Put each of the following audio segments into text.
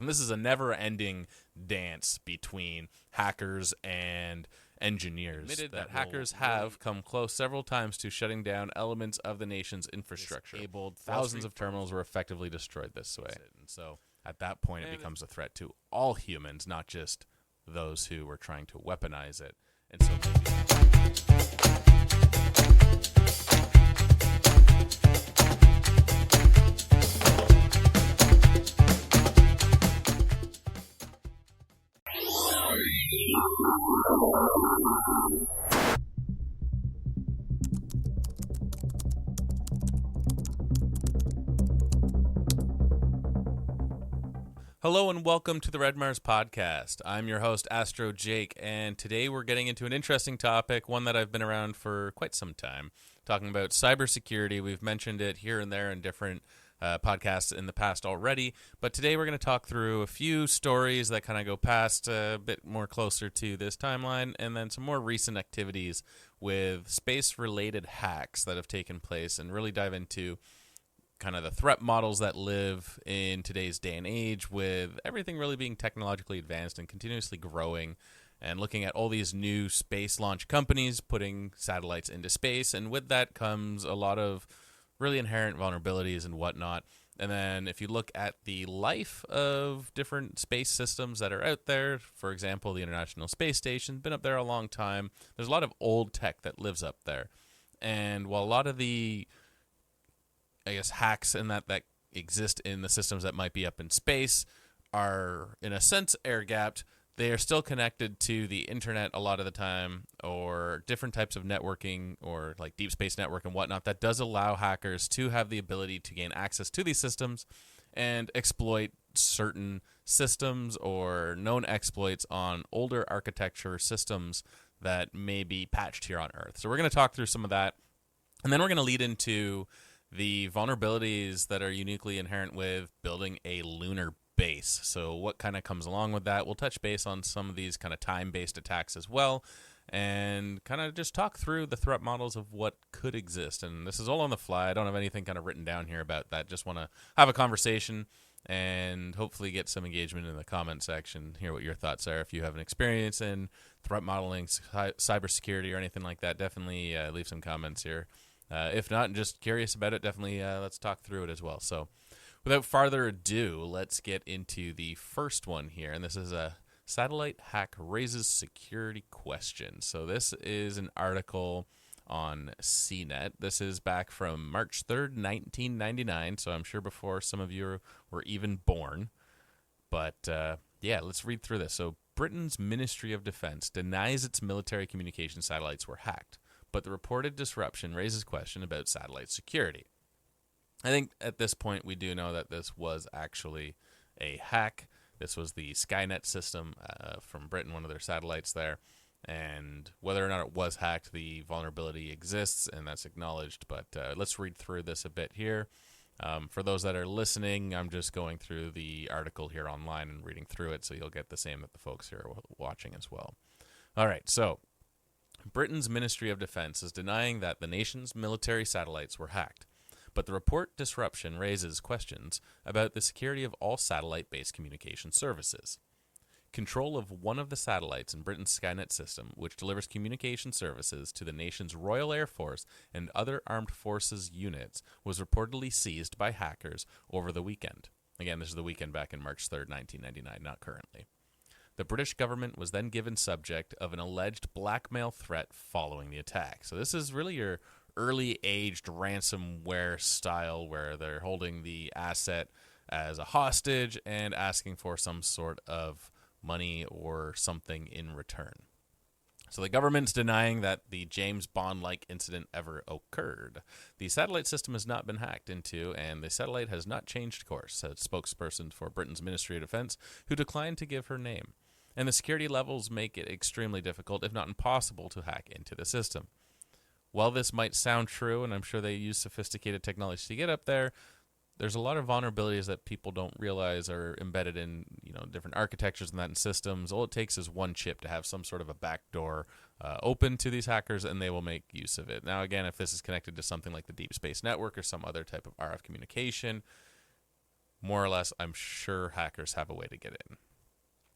And this is a never-ending dance between hackers and engineers. Admitted that hackers have come close several times to shutting down elements of the nation's infrastructure. Disabled thousands of terminals were effectively destroyed this way. And so at that point, it becomes a threat to all humans, not just those who were trying to weaponize it. And so hello and welcome to the Red Mars Podcast. I'm your host, Astro Jake, and today we're getting into an interesting topic, one that I've been around for quite some time, talking about cybersecurity. We've mentioned it here and there in different podcasts in the past already, but today we're going to talk through a few stories that kind of go past a bit more closer to this timeline, and then some more recent activities with space-related hacks that have taken place, and really dive into kind of the threat models that live in today's day and age, with everything really being technologically advanced and continuously growing, and looking at all these new space launch companies putting satellites into space. And with that comes a lot of really inherent vulnerabilities and whatnot. And then if you look at the life of different space systems that are out there, for example, the International Space Station, been up there a long time. There's a lot of old tech that lives up there. And while a lot of the hacks and that exist in the systems that might be up in space are, in a sense, air-gapped, they are still connected to the internet a lot of the time, or different types of networking, or like deep space network and whatnot, that does allow hackers to have the ability to gain access to these systems and exploit certain systems or known exploits on older architecture systems that may be patched here on Earth. So we're going to talk through some of that, and then we're going to lead into the vulnerabilities that are uniquely inherent with building a lunar base. So what kind of comes along with that? We'll touch base on some of these kind of time-based attacks as well, and kind of just talk through the threat models of what could exist. And this is all on the fly. I don't have anything kind of written down here about that. Just want to have a conversation and hopefully get some engagement in the comment section, hear what your thoughts are. If you have an experience in threat modeling, cybersecurity, or anything like that, definitely leave some comments here. If not, and just curious about it, definitely let's talk through it as well. So without further ado, let's get into the first one here. And this is a satellite hack raises security questions. So this is an article on CNET. This is back from March 3rd, 1999. So I'm sure before some of you were even born. But let's read through this. So Britain's Ministry of Defense denies its military communication satellites were hacked, but the reported disruption raises question about satellite security. I think at this point we do know that this was actually a hack. This was the Skynet system from Britain, one of their satellites there. And whether or not it was hacked, the vulnerability exists, and that's acknowledged. But let's read through this a bit here. For those that are listening, I'm just going through the article here online and reading through it, so you'll get the same that the folks here are watching as well. All right, so Britain's Ministry of Defense is denying that the nation's military satellites were hacked, but the report disruption raises questions about the security of all satellite-based communication services. Control of one of the satellites in Britain's Skynet system, which delivers communication services to the nation's Royal Air Force and other armed forces units, was reportedly seized by hackers over the weekend. Again, this is the weekend back in March 3rd, 1999, not currently. The British government was then given subject of an alleged blackmail threat following the attack. So this is really your early-aged ransomware style, where they're holding the asset as a hostage and asking for some sort of money or something in return. So the government's denying that the James Bond-like incident ever occurred. The satellite system has not been hacked into, and the satellite has not changed course, said a spokesperson for Britain's Ministry of Defense, who declined to give her name. And the security levels make it extremely difficult, if not impossible, to hack into the system. While this might sound true, and I'm sure they use sophisticated technology to get up there, there's a lot of vulnerabilities that people don't realize are embedded in, different architectures and that in systems. All it takes is one chip to have some sort of a backdoor open to these hackers, and they will make use of it. Now, again, if this is connected to something like the Deep Space Network or some other type of RF communication, more or less, I'm sure hackers have a way to get in.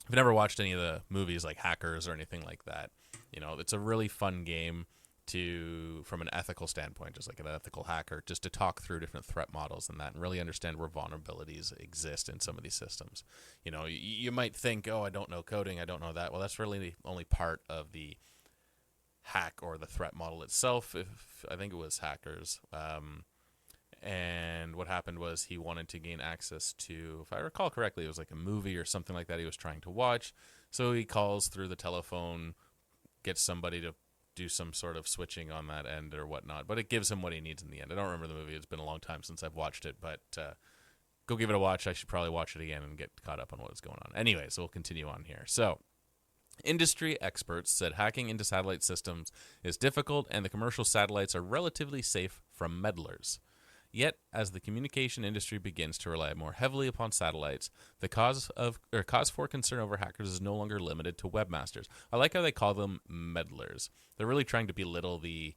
If you've never watched any of the movies like Hackers or anything like that, it's a really fun game from an ethical standpoint, just like an ethical hacker, just to talk through different threat models and that, and really understand where vulnerabilities exist in some of these systems. You might think, oh, I don't know coding, I don't know that. Well, that's really the only part of the hack or the threat model itself. I think it was Hackers. And what happened was he wanted to gain access to, if I recall correctly, it was like a movie or something like that he was trying to watch. So he calls through the telephone, gets somebody to do some sort of switching on that end or whatnot. But it gives him what he needs in the end. I don't remember the movie. It's been a long time since I've watched it. But go give it a watch. I should probably watch it again and get caught up on what's going on. Anyway, so we'll continue on here. So industry experts said hacking into satellite systems is difficult and the commercial satellites are relatively safe from meddlers. Yet, as the communication industry begins to rely more heavily upon satellites, the cause for concern over hackers is no longer limited to webmasters. I like how they call them meddlers. They're really trying to belittle the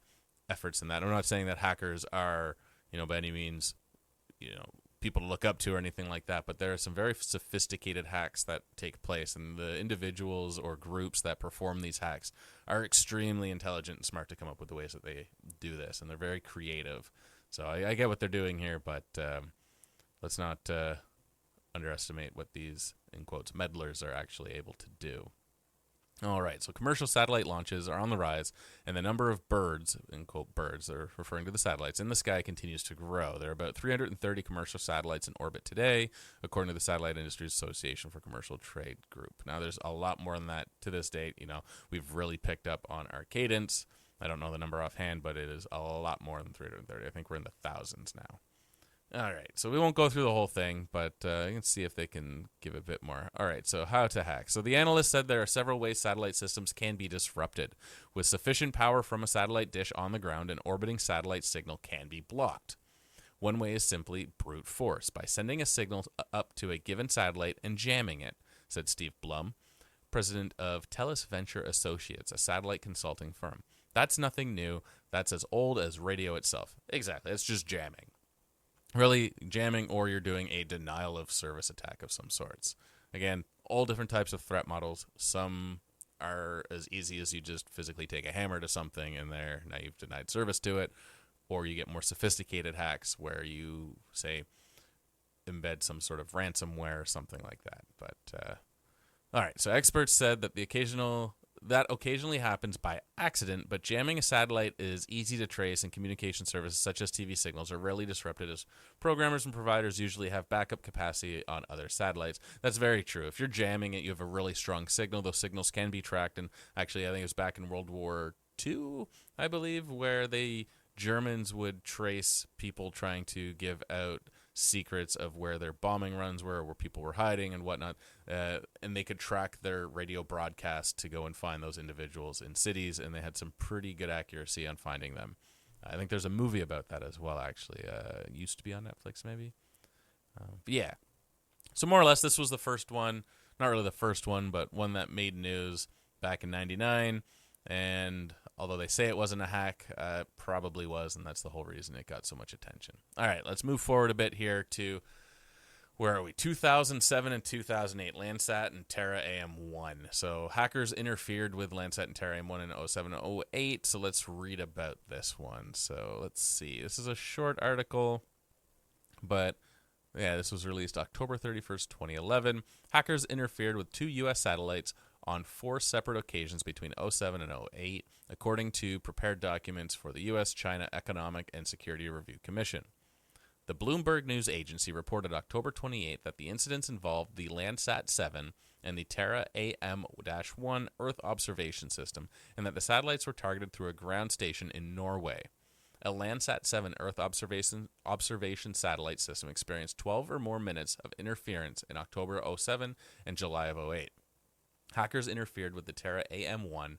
efforts in that. I'm not saying that hackers are, by any means, people to look up to or anything like that, but there are some very sophisticated hacks that take place, and the individuals or groups that perform these hacks are extremely intelligent and smart to come up with the ways that they do this, and they're very creative. So I get what they're doing here, but let's not underestimate what these, in quotes, meddlers are actually able to do. All right, so commercial satellite launches are on the rise, and the number of birds, in quote birds, they're referring to the satellites, in the sky continues to grow. There are about 330 commercial satellites in orbit today, according to the Satellite Industries Association for Commercial Trade Group. Now, there's a lot more than that to this date. We've really picked up on our cadence. I don't know the number offhand, but it is a lot more than 330. I think we're in the thousands now. All right, so we won't go through the whole thing, but you can see if they can give a bit more. All right, so how to hack. So the analyst said there are several ways satellite systems can be disrupted. With sufficient power from a satellite dish on the ground, an orbiting satellite signal can be blocked. One way is simply brute force, by sending a signal up to a given satellite and jamming it, said Steve Blum, president of Telus Venture Associates, a satellite consulting firm. That's nothing new. That's as old as radio itself. Exactly. It's just jamming. Really, jamming, or you're doing a denial of service attack of some sorts. Again, all different types of threat models. Some are as easy as you just physically take a hammer to something and now you've denied service to it. Or you get more sophisticated hacks where you, say, embed some sort of ransomware or something like that. But, all right, so experts said that that occasionally happens by accident, but jamming a satellite is easy to trace, and communication services such as TV signals are rarely disrupted, as programmers and providers usually have backup capacity on other satellites. That's very true. If you're jamming it, you have a really strong signal. Those signals can be tracked, and actually I think it was back in World War II, I believe, where the Germans would trace people trying to give out secrets of where their bombing runs were, where people were hiding and whatnot, and they could track their radio broadcast to go and find those individuals in cities, and they had some pretty good accuracy on finding them. I think there's a movie about that as well, actually. It used to be on Netflix, maybe. But yeah. So more or less, this was the first one. Not really the first one, but one that made news back in 99. And although they say it wasn't a hack, it probably was, and that's the whole reason it got so much attention. All right, let's move forward a bit here to, where are we? 2007 and 2008, Landsat and Terra AM1. So hackers interfered with Landsat and Terra AM1 in 07 and 08, so let's read about this one. So let's see. This is a short article, but yeah, this was released October 31st, 2011. Hackers interfered with 2 U.S. satellites on 4 separate occasions between 07 and 08, according to prepared documents for the U.S.-China Economic and Security Review Commission. The Bloomberg News Agency reported October 28 that the incidents involved the Landsat 7 and the Terra AM-1 Earth observation system, and that the satellites were targeted through a ground station in Norway. A Landsat 7 Earth observation satellite system experienced 12 or more minutes of interference in October 07 and July of 08. Hackers interfered with the Terra AM-1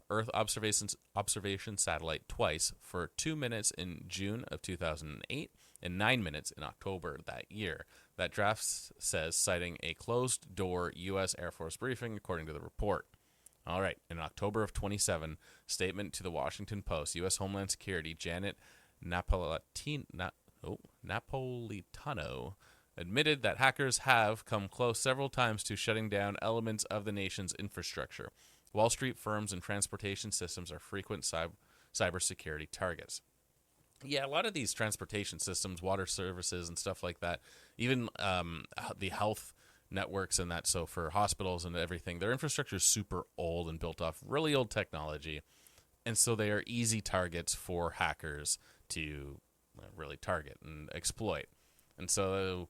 Earth observation satellite twice for 2 minutes in June of 2008 and 9 minutes in October that year. That draft says, citing a closed-door U.S. Air Force briefing, according to the report. All right, in October of 27, statement to the Washington Post, U.S. Homeland Security Janet Napolitano admitted that hackers have come close several times to shutting down elements of the nation's infrastructure. Wall Street firms and transportation systems are frequent cybersecurity targets. Yeah, a lot of these transportation systems, water services, and stuff like that, even the health networks and that, so for hospitals and everything, their infrastructure is super old and built off really old technology. And so they are easy targets for hackers to really target and exploit. And so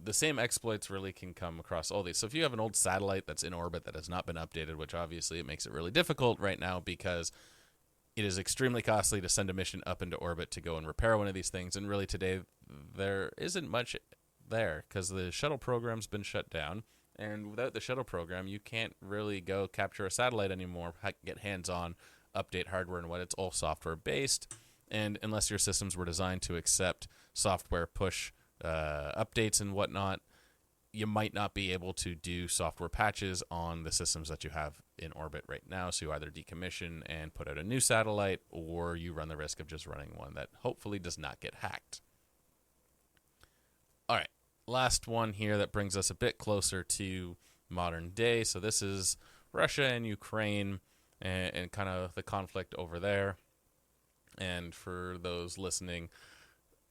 the same exploits really can come across all these. So if you have an old satellite that's in orbit that has not been updated, which obviously it makes it really difficult right now because it is extremely costly to send a mission up into orbit to go and repair one of these things. And really today there isn't much there because the shuttle program's been shut down. And without the shuttle program, you can't really go capture a satellite anymore, get hands-on, update hardware and what. It's all software based. And unless your systems were designed to accept software push updates and whatnot, you might not be able to do software patches on the systems that you have in orbit right now. So you either decommission and put out a new satellite, or you run the risk of just running one that hopefully does not get hacked. All right, last one here that brings us a bit closer to modern day. So this is Russia and Ukraine and kind of the conflict over there. And for those listening,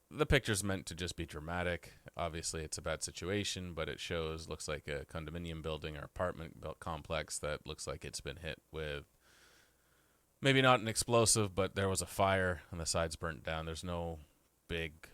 the picture's meant to just be dramatic. Obviously, it's a bad situation, but it looks like a condominium building or apartment complex that looks like it's been hit with maybe not an explosive, but there was a fire and the sides burnt down. There's no big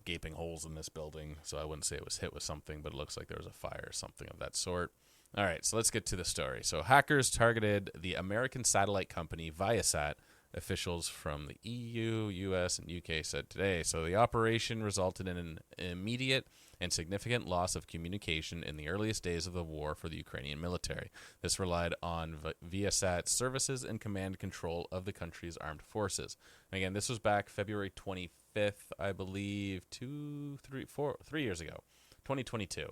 gaping holes in this building, so I wouldn't say it was hit with something, but it looks like there was a fire or something of that sort. All right, so let's get to the story. So hackers targeted the American satellite company Viasat, officials from the EU, US, and UK said today. So the operation resulted in an immediate and significant loss of communication in the earliest days of the war for the Ukrainian military. This relied on Viasat's services and command control of the country's armed forces. And again, this was back February 25th, I believe, 3 years ago, 2022.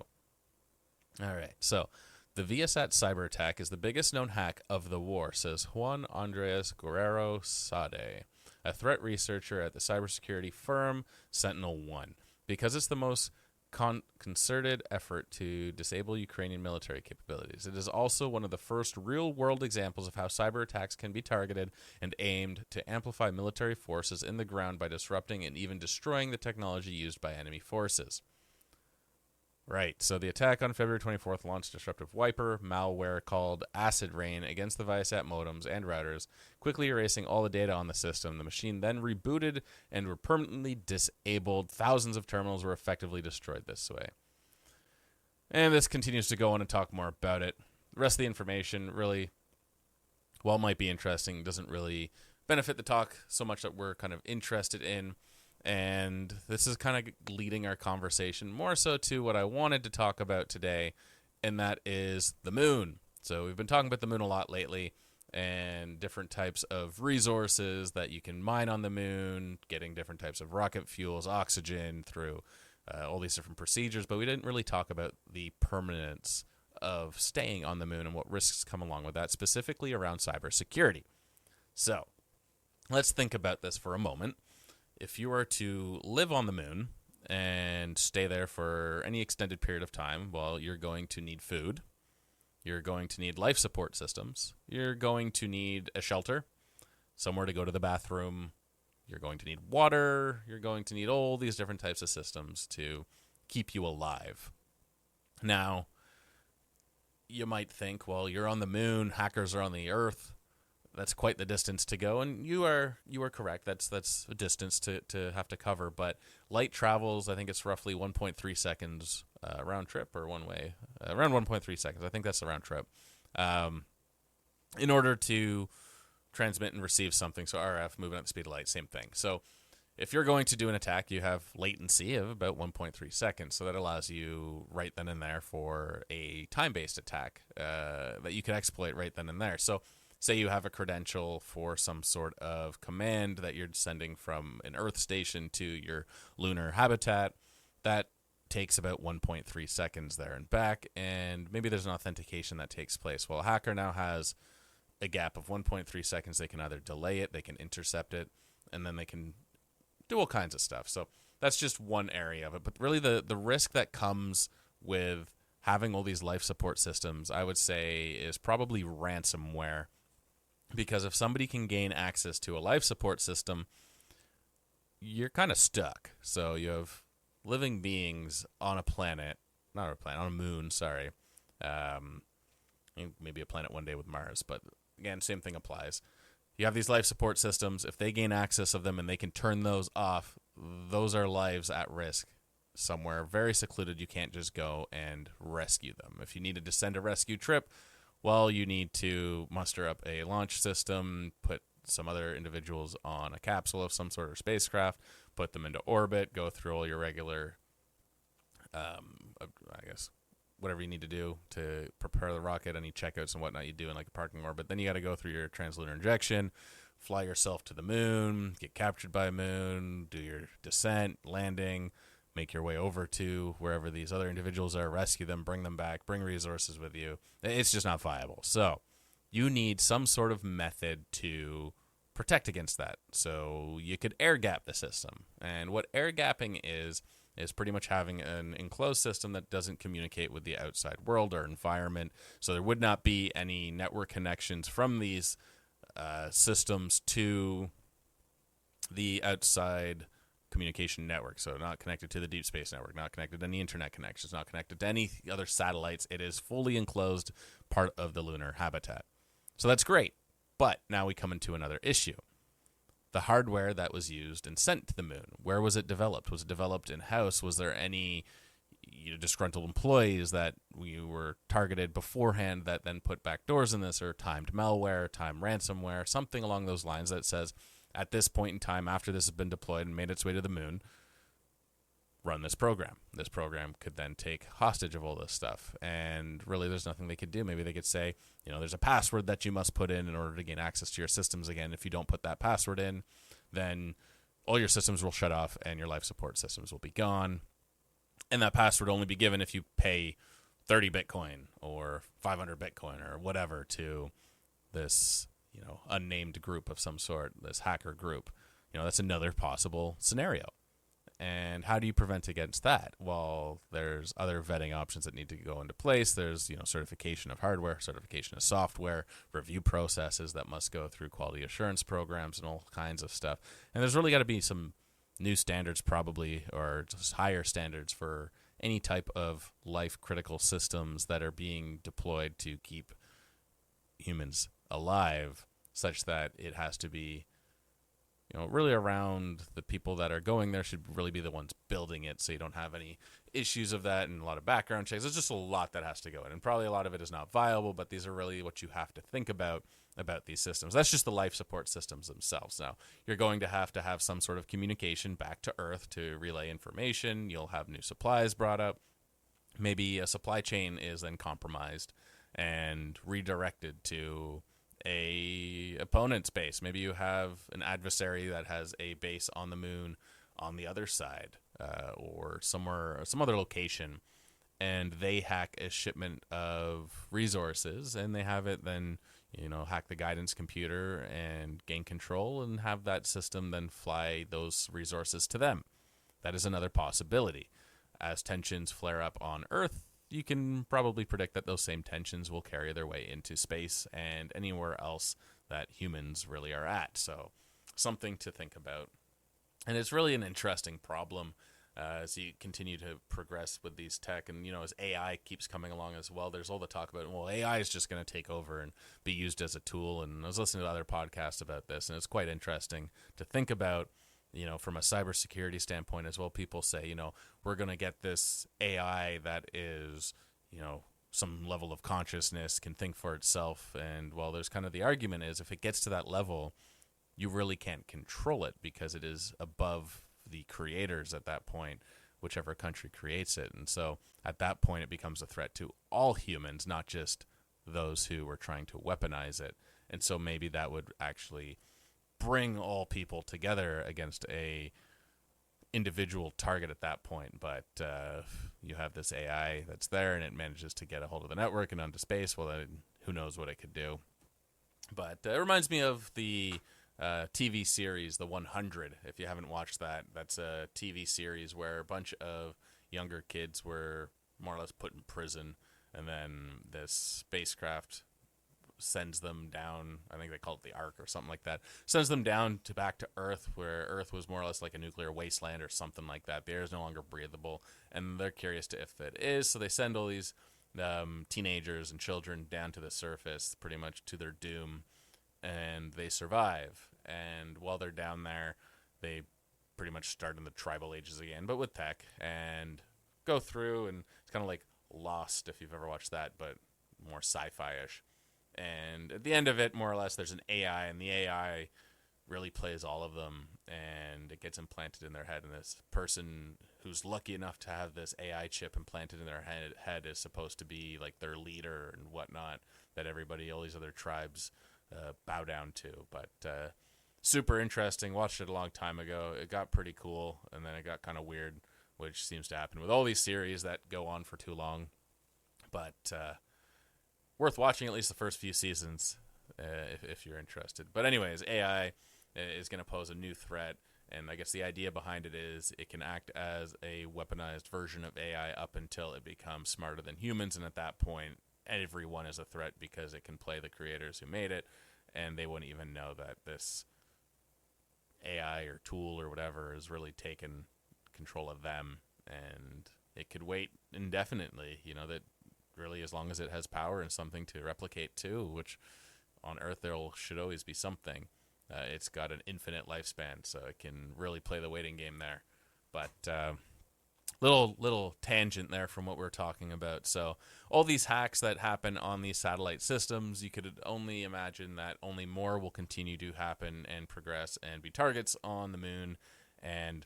All right, so the Viasat cyber attack is the biggest known hack of the war, says Juan Andres Guerrero Sade, a threat researcher at the cybersecurity firm SentinelOne, because it's the most concerted effort to disable Ukrainian military capabilities. It is also one of the first real-world examples of how cyber attacks can be targeted and aimed to amplify military forces in the ground by disrupting and even destroying the technology used by enemy forces. Right, so the attack on February 24th launched disruptive wiper malware called Acid Rain against the Viasat modems and routers, quickly erasing all the data on the system. The machine then rebooted and were permanently disabled. Thousands of terminals were effectively destroyed this way. And this continues to go on and talk more about it. The rest of the information really, while it might be interesting, doesn't really benefit the talk so much that we're kind of interested in. And this is kind of leading our conversation more so to what I wanted to talk about today, and that is the moon. So we've been talking about the moon a lot lately and different types of resources that you can mine on the moon, getting different types of rocket fuels, oxygen through all these different procedures, but we didn't really talk about the permanence of staying on the moon and what risks come along with that, specifically around cybersecurity. So let's think about this for a moment. If you were to live on the moon and stay there for any extended period of time, well, you're going to need food. You're going to need life support systems. You're going to need a shelter, somewhere to go to the bathroom. You're going to need water. You're going to need all these different types of systems to keep you alive. Now, you might think, well, you're on the moon, hackers are on the Earth. That's quite the distance to go, and you are correct. That's a distance to have to cover. But light travels, I think it's roughly 1.3 seconds round trip or one way, around 1.3 seconds. I think that's the round trip. In order to transmit and receive something, so RF, moving at the speed of light, same thing. So if you're going to do an attack, you have latency of about 1.3 seconds. So that allows you right then and there for a time-based attack that you can exploit right then and there. So say you have a credential for some sort of command that you're sending from an Earth station to your lunar habitat. That takes about 1.3 seconds there and back, and maybe there's an authentication that takes place. Well, a hacker now has a gap of 1.3 seconds. They can either delay it, they can intercept it, and then they can do all kinds of stuff. So that's just one area of it. But really, the risk that comes with having all these life support systems, I would say, is probably ransomware. Because if somebody can gain access to a life support system, you're kind of stuck. So you have living beings on a planet, not a planet, on a moon, sorry. Maybe a planet one day with Mars, but again, same thing applies. You have these life support systems. If they gain access of them and they can turn those off, those are lives at risk somewhere very secluded. You can't just go and rescue them. If you needed to send a rescue trip, well, you need to muster up a launch system, put some other individuals on a capsule of some sort of spacecraft, put them into orbit, go through all your regular, I guess, whatever you need to do to prepare the rocket, any checkouts and whatnot you do in like a parking orbit. Then you got to go through your translunar injection, fly yourself to the moon, get captured by a moon, do your descent, landing, make your way over to wherever these other individuals are, rescue them, bring them back, bring resources with you. It's just not viable. So you need some sort of method to protect against that. So you could air gap the system. And what air gapping is pretty much having an enclosed system that doesn't communicate with the outside world or environment. So there would not be any network connections from these systems to the outside communication network. So not connected to the deep space network, not connected to any internet connections, not connected to any other satellites. It is fully enclosed part of the lunar habitat. So that's great. But now we come into another issue. The hardware that was used and sent to the moon, where was it developed? Was it developed in-house? Was there any disgruntled employees that we were targeted beforehand that then put back doors in this, or timed malware, timed ransomware, something along those lines that says, at this point in time, after this has been deployed and made its way to the moon, run this program. This program could then take hostage of all this stuff. And really, there's nothing they could do. Maybe they could say, there's a password that you must put in order to gain access to your systems again. If you don't put that password in, then all your systems will shut off and your life support systems will be gone. And that password will only be given if you pay 30 Bitcoin or 500 Bitcoin or whatever to this, unnamed group of some sort, this hacker group. That's another possible scenario. And how do you prevent against that? Well, there's other vetting options that need to go into place. There's, certification of hardware, certification of software, review processes that must go through quality assurance programs and all kinds of stuff. And there's really got to be some new standards probably, or just higher standards for any type of life-critical systems that are being deployed to keep humans alive, such that it has to be really around the people that are going there should really be the ones building it, so you don't have any issues of that and a lot of background checks. There's just a lot that has to go in, and probably a lot of it is not viable, but these are really what you have to think about these systems. That's just the life support systems themselves. Now, you're going to have some sort of communication back to Earth to relay information. You'll have new supplies brought up. Maybe a supply chain is then compromised and redirected to a opponent's base. Maybe you have an adversary that has a base on the moon on the other side, or somewhere, some other location, and they hack a shipment of resources, and they have it then, hack the guidance computer and gain control and have that system then fly those resources to them. That is another possibility. As tensions flare up on Earth, you can probably predict that those same tensions will carry their way into space and anywhere else that humans really are at. So something to think about. And it's really an interesting problem as you continue to progress with these tech. And, as AI keeps coming along as well, there's all the talk about, well, AI is just going to take over and be used as a tool. And I was listening to other podcasts about this, and it's quite interesting to think about, from a cybersecurity standpoint as well. People say, we're going to get this AI that is, some level of consciousness, can think for itself. And, well, there's kind of the argument is if it gets to that level, you really can't control it because it is above the creators at that point, whichever country creates it. And so at that point, it becomes a threat to all humans, not just those who are trying to weaponize it. And so maybe that would actually bring all people together against a individual target at that point. But you have this AI that's there, and it manages to get a hold of the network and onto space. Well, then who knows what it could do. But it reminds me of the TV series, The 100. If you haven't watched that, that's a TV series where a bunch of younger kids were more or less put in prison, and then this spacecraft sends them down. I think they call it the Ark or something like that. Sends them down to back to Earth, where Earth was more or less like a nuclear wasteland or something like that. The air is no longer breathable, and they're curious to if it is. So they send all these teenagers and children down to the surface, pretty much to their doom, and they survive. And while they're down there, they pretty much start in the tribal ages again, but with tech, and go through, and it's kind of like Lost, if you've ever watched that, but more sci-fi-ish. And at the end of it, more or less, there's an AI, and the AI really plays all of them, and it gets implanted in their head. And this person who's lucky enough to have this AI chip implanted in their head is supposed to be like their leader and whatnot, that everybody, all these other tribes, bow down to. But super interesting. Watched it a long time ago. It got pretty cool, and then it got kind of weird, which seems to happen with all these series that go on for too long. But worth watching at least the first few seasons if you're interested. But anyways, AI is going to pose a new threat, and I guess the idea behind it is it can act as a weaponized version of AI up until it becomes smarter than humans, and at that point, everyone is a threat because it can play the creators who made it, and they wouldn't even know that this AI or tool or whatever has really taken control of them, and it could wait indefinitely, that really as long as it has power and something to replicate too, which on Earth there should always be something. It's got an infinite lifespan, so it can really play the waiting game there. But little tangent there from what we're talking about. So all these hacks that happen on these satellite systems, you could only imagine that only more will continue to happen and progress and be targets on the moon. And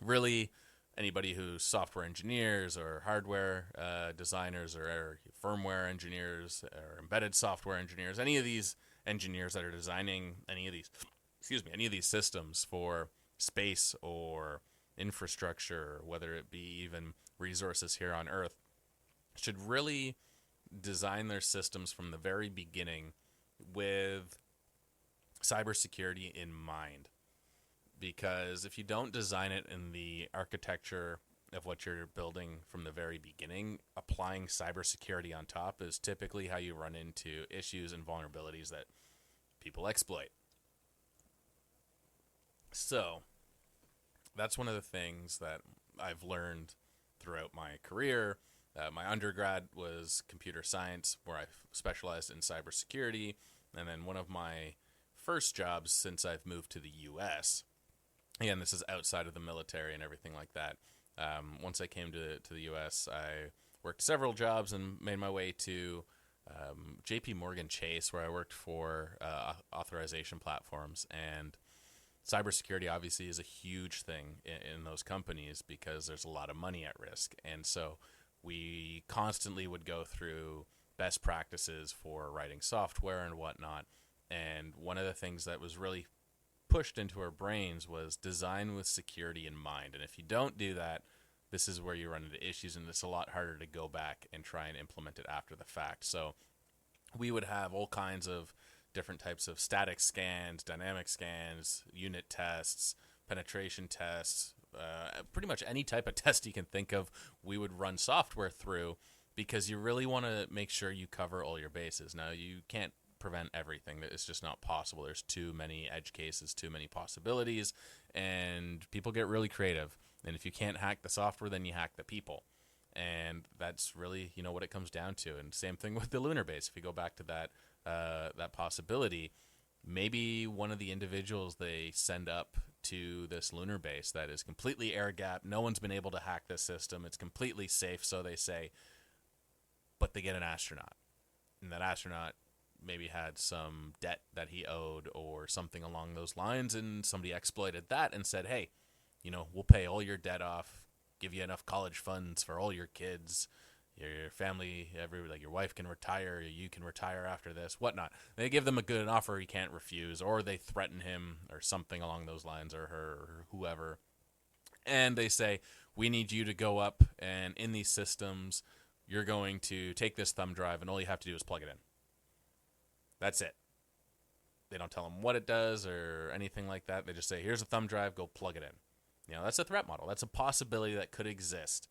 really, anybody who's software engineers or hardware designers or firmware engineers or embedded software engineers, any of these engineers that are designing any of these systems for space or infrastructure, whether it be even resources here on Earth, should really design their systems from the very beginning with cybersecurity in mind. Because if you don't design it in the architecture of what you're building from the very beginning, applying cybersecurity on top is typically how you run into issues and vulnerabilities that people exploit. So that's one of the things that I've learned throughout my career. My undergrad was computer science, where I specialized in cybersecurity. And then one of my first jobs since I've moved to the U.S., again, this is outside of the military and everything like that. Once I came to the U.S., I worked several jobs and made my way to J.P. Morgan Chase, where I worked for authorization platforms. And cybersecurity obviously is a huge thing in those companies because there's a lot of money at risk. And so we constantly would go through best practices for writing software and whatnot. And one of the things that was really pushed into our brains was design with security in mind. And if you don't do that, this is where you run into issues, and it's a lot harder to go back and try and implement it after the fact. So we would have all kinds of different types of static scans, dynamic scans, unit tests, penetration tests, pretty much any type of test you can think of, we would run software through, because you really want to make sure you cover all your bases. Now, you can't prevent everything. It's just not possible. There's too many edge cases, too many possibilities, and people get really creative. And if you can't hack the software, then you hack the people. And that's really, what it comes down to. And same thing with the lunar base. If you go back to that possibility, maybe one of the individuals they send up to this lunar base that is completely air-gapped, no one's been able to hack this system, it's completely safe, so they say, but they get an astronaut. And that astronaut maybe had some debt that he owed or something along those lines, and somebody exploited that and said, hey, we'll pay all your debt off, give you enough college funds for all your kids, your family, your wife can retire, you can retire after this, whatnot. They give them a good offer he can't refuse, or they threaten him or something along those lines, or her, or whoever. And they say, we need you to go up, and in these systems, you're going to take this thumb drive, and all you have to do is plug it in. That's it. They don't tell them what it does or anything like that. They just say, here's a thumb drive, go plug it in. That's a threat model. That's a possibility that could exist,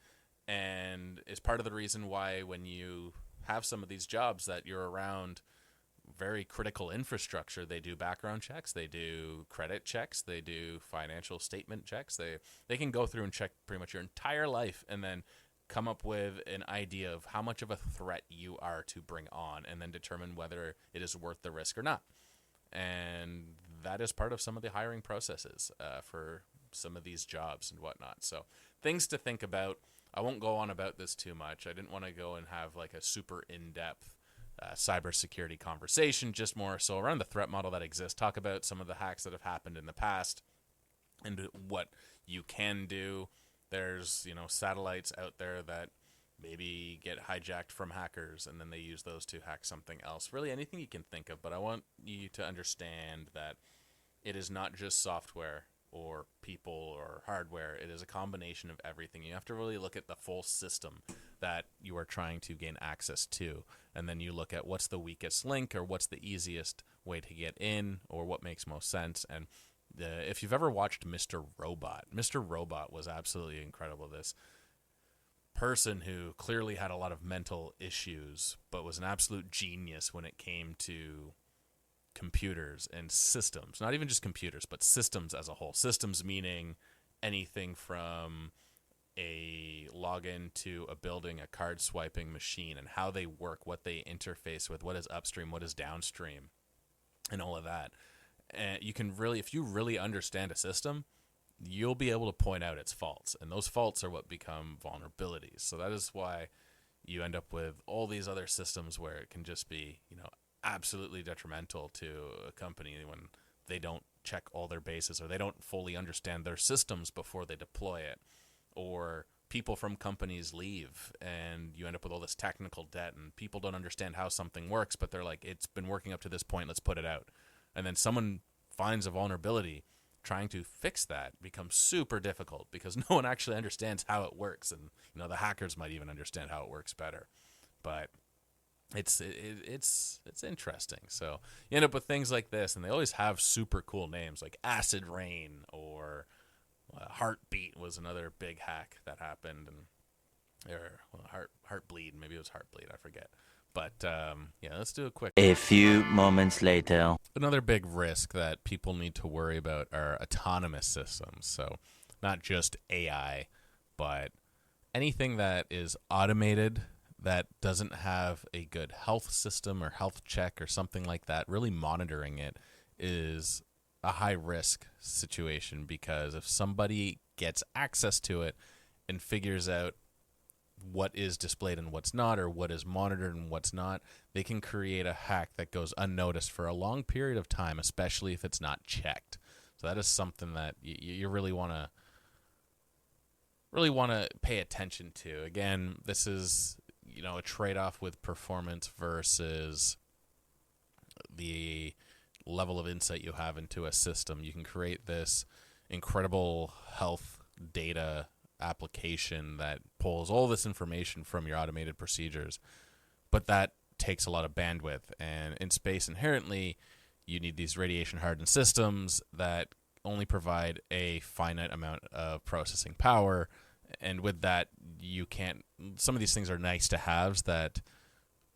and is part of the reason why when you have some of these jobs that you're around very critical infrastructure, they do background checks, they do credit checks, they do financial statement checks. They can go through and check pretty much your entire life and then come up with an idea of how much of a threat you are to bring on, and then determine whether it is worth the risk or not. And that is part of some of the hiring processes for some of these jobs and whatnot. So things to think about. I won't go on about this too much. I didn't want to go and have like a super in-depth cybersecurity conversation, just more so around the threat model that exists. Talk about some of the hacks that have happened in the past and what you can do. There's, satellites out there that maybe get hijacked from hackers, and then they use those to hack something else. Really anything you can think of, but I want you to understand that it is not just software or people or hardware. It is a combination of everything. You have to really look at the full system that you are trying to gain access to, and then you look at what's the weakest link or what's the easiest way to get in or what makes most sense. And if you've ever watched Mr. Robot was absolutely incredible. This person who clearly had a lot of mental issues but was an absolute genius when it came to computers and systems. Not even just computers, but systems as a whole. Systems meaning anything from a login to a building, a card swiping machine, and how they work, what they interface with, what is upstream, what is downstream, and all of that. And you can really, if you really understand a system, you'll be able to point out its faults, and those faults are what become vulnerabilities. So that is why you end up with all these other systems where it can just be, absolutely detrimental to a company when they don't check all their bases, or they don't fully understand their systems before they deploy it, or people from companies leave and you end up with all this technical debt and people don't understand how something works, but they're like, it's been working up to this point, let's put it out. And then someone finds a vulnerability. Trying to fix that becomes super difficult because no one actually understands how it works, and the hackers might even understand how it works better. But it's interesting. So you end up with things like this, and they always have super cool names like Acid Rain or Heartbeat was another big hack that happened, Heartbleed, maybe it was Heartbleed, I forget. But let's do a quick. A few moments later. Another big risk that people need to worry about are autonomous systems. So not just AI, but anything that is automated that doesn't have a good health system or health check or something like that. Really monitoring it is a high risk situation, because if somebody gets access to it and figures out what is displayed and what's not, or what is monitored and what's not, they can create a hack that goes unnoticed for a long period of time, especially if it's not checked. So that is something that you really want to pay attention to. Again, this is a trade-off with performance versus the level of insight you have into a system. You can create this incredible health data application that pulls all this information from your automated procedures, but that takes a lot of bandwidth, and in space inherently you need these radiation hardened systems that only provide a finite amount of processing power, and with that you can't, some of these things are nice to haves that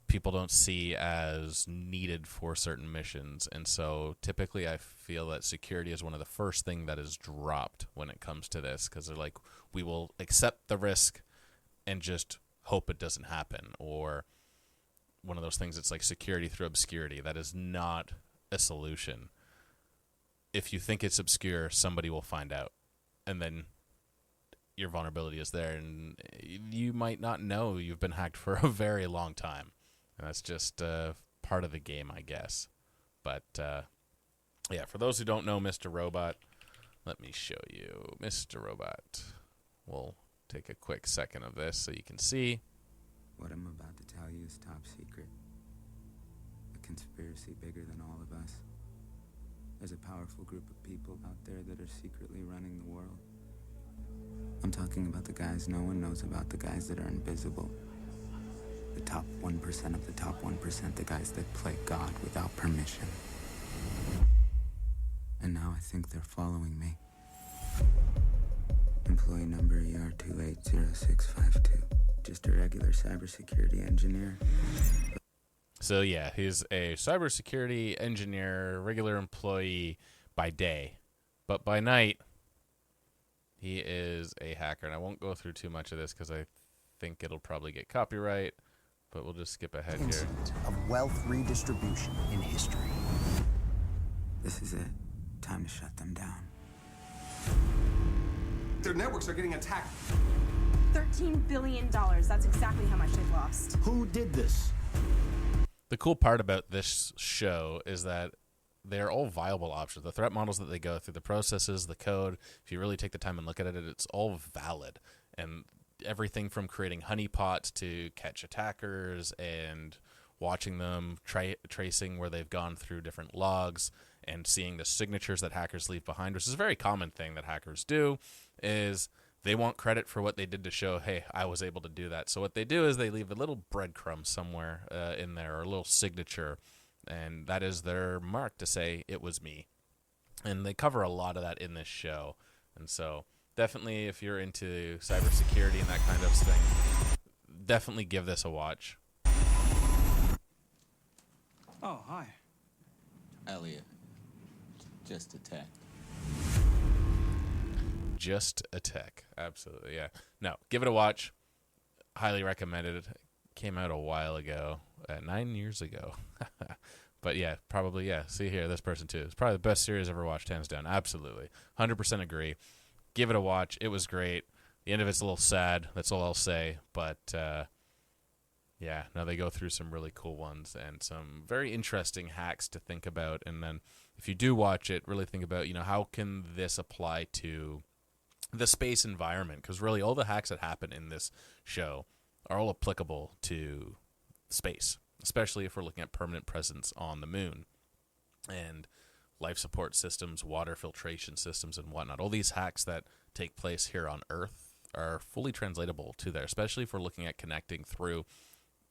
people don't see as needed for certain missions. And so typically I feel that security is one of the first thing that is dropped when it comes to this, because they're like, we will accept the risk and just hope it doesn't happen. Or one of those things, it's like security through obscurity. That is not a solution. If you think it's obscure, somebody will find out, and then your vulnerability is there, and you might not know you've been hacked for a very long time. And that's just part of the game, I guess. But, for those who don't know Mr. Robot, let me show you Mr. Robot. We'll take a quick second of this so you can see. What I'm about to tell you is top secret. A conspiracy bigger than all of us. There's a powerful group of people out there that are secretly running the world. I'm talking about the guys no one knows about, the guys that are invisible. The top 1% of the top 1%, the guys that play God without permission. And now I think they're following me. Employee number ER280652. Just a regular cybersecurity engineer. So yeah, he's a cybersecurity engineer, regular employee by day, but by night, he is a hacker. And I won't go through too much of this because I think it'll probably get copyright, but we'll just skip ahead here. Incident of wealth redistribution in history. This is it. Time to shut them down. Their networks are getting attacked. $13 billion. That's exactly how much they've lost. Who did this? The cool part about this show is that they're all viable options. The threat models that they go through, the processes, the code, if you really take the time and look at it, it's all valid. And everything from creating honeypots to catch attackers and watching them, tracing where they've gone through different logs and seeing the signatures that hackers leave behind, which is a very common thing that hackers do, is they want credit for what they did to show, hey, I was able to do that. So what they do is they leave a little breadcrumb somewhere in there, or a little signature, and that is their mark to say, it was me. And they cover a lot of that in this show. And so definitely if you're into cybersecurity and that kind of thing, definitely give this a watch. Oh, hi. Elliot, just a tech. Just a tech. Absolutely, yeah. No, give it a watch. Highly recommended. It came out a while ago, 9 years ago. But yeah, probably, yeah. See here, this person too. It's probably the best series I've ever watched, hands down. Absolutely. 100% agree. Give it a watch. It was great. The end of it's a little sad. That's all I'll say. But yeah, no, they go through some really cool ones and some very interesting hacks to think about. And then if you do watch it, really think about, how can this apply to the space environment? Because really all the hacks that happen in this show are all applicable to space, especially if we're looking at permanent presence on the moon and life support systems, water filtration systems, and whatnot. All these hacks that take place here on Earth are fully translatable to there, especially if we're looking at connecting through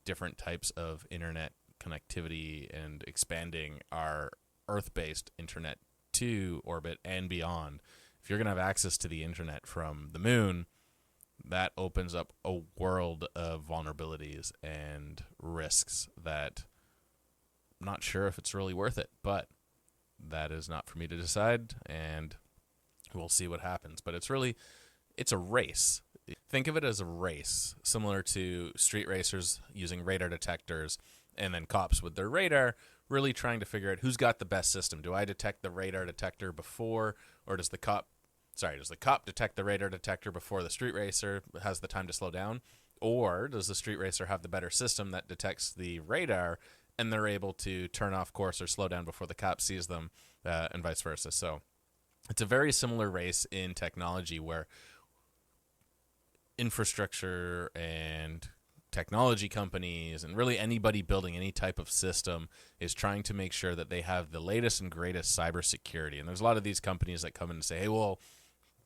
different types of internet connectivity and expanding our Earth-based internet to orbit and beyond. If you're going to have access to the internet from the moon, that opens up a world of vulnerabilities and risks that I'm not sure if it's really worth it, but that is not for me to decide, and we'll see what happens. But it's a race. Think of it as a race, similar to street racers using radar detectors and then cops with their radar really trying to figure out who's got the best system. Do I detect the radar detector before, or does the cop detect the radar detector before the street racer has the time to slow down? Or does the street racer have the better system that detects the radar and they're able to turn off course or slow down before the cop sees them, and vice versa? So it's a very similar race in technology where infrastructure and technology companies and really anybody building any type of system is trying to make sure that they have the latest and greatest cybersecurity. And there's a lot of these companies that come in and say, hey, we'll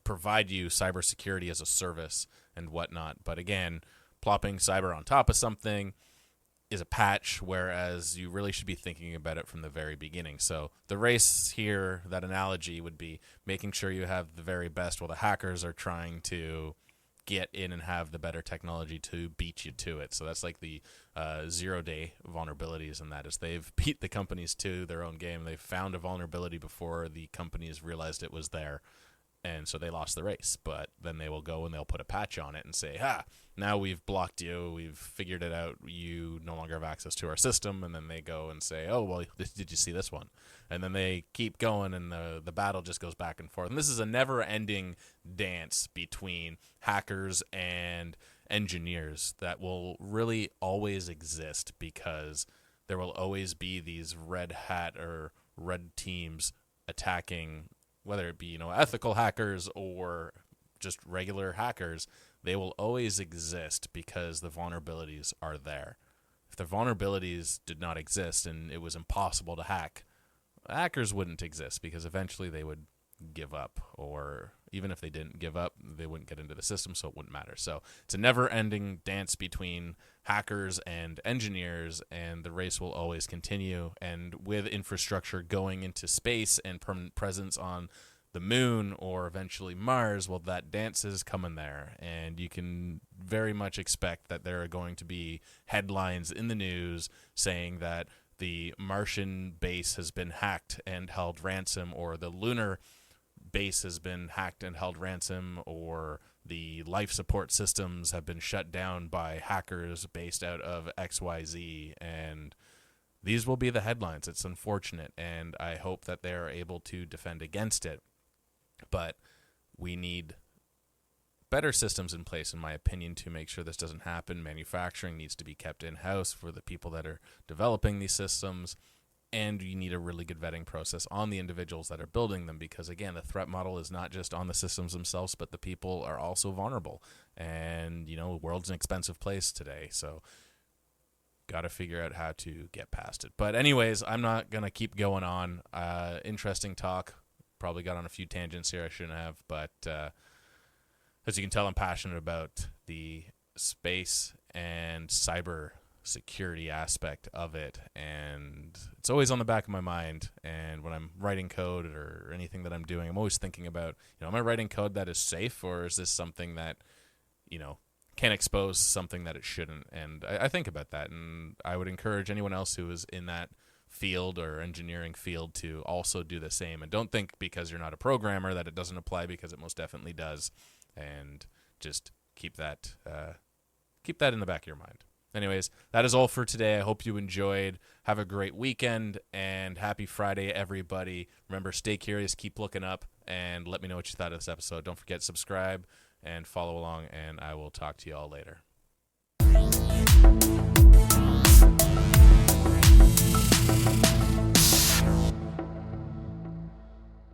provide you cybersecurity as a service and whatnot. But again, plopping cyber on top of something is a patch, whereas you really should be thinking about it from the very beginning. So the race here, that analogy would be making sure you have the very best while the hackers are trying to get in and have the better technology to beat you to it. So that's like the 0-day vulnerabilities, and that is they've beat the companies to their own game. They've found a vulnerability before the companies realized it was there, and so they lost the race. But then they will go and they'll put a patch on it and say, now we've blocked you, we've figured it out, you no longer have access to our system. And then they go and say, oh, well, did you see this one? And then they keep going, and the battle just goes back and forth. And this is a never-ending dance between hackers and engineers that will really always exist, because there will always be these red hat or red teams attacking, whether it be ethical hackers or just regular hackers. They will always exist because the vulnerabilities are there. If the vulnerabilities did not exist and it was impossible to hack, hackers wouldn't exist, because eventually they would give up, or even if they didn't give up, they wouldn't get into the system, so it wouldn't matter. So it's a never-ending dance between hackers and engineers, and the race will always continue. And with infrastructure going into space and permanent presence on the moon or eventually Mars, well, that dance is coming there, and you can very much expect that there are going to be headlines in the news saying that the Martian base has been hacked and held ransom, or the lunar base has been hacked and held ransom, or the life support systems have been shut down by hackers based out of XYZ, and these will be the headlines. It's unfortunate, and I hope that they are able to defend against it. But we need better systems in place, in my opinion, to make sure this doesn't happen. Manufacturing needs to be kept in-house for the people that are developing these systems, and you need a really good vetting process on the individuals that are building them, because, again, the threat model is not just on the systems themselves, but the people are also vulnerable. And, you know, the world's an expensive place today, so got to figure out how to get past it. But anyways, I'm not going to keep going on. Interesting talk. Probably got on a few tangents here I shouldn't have, but as you can tell, I'm passionate about the space and cyber security aspect of it, and it's always on the back of my mind. And when I'm writing code or anything that I'm doing, I'm always thinking about, you know, am I writing code that is safe, or is this something that, you know, can expose something that it shouldn't? And I think about that, and I would encourage anyone else who is in that field or engineering field to also do the same. And don't think because you're not a programmer that it doesn't apply, because it most definitely does. And just keep that in the back of your mind. Anyways, that is all for today. I hope you enjoyed. Have a great weekend, and happy Friday, everybody. Remember, stay curious, keep looking up, and let me know what you thought of this episode. Don't forget to subscribe and follow along, and I will talk to you all later.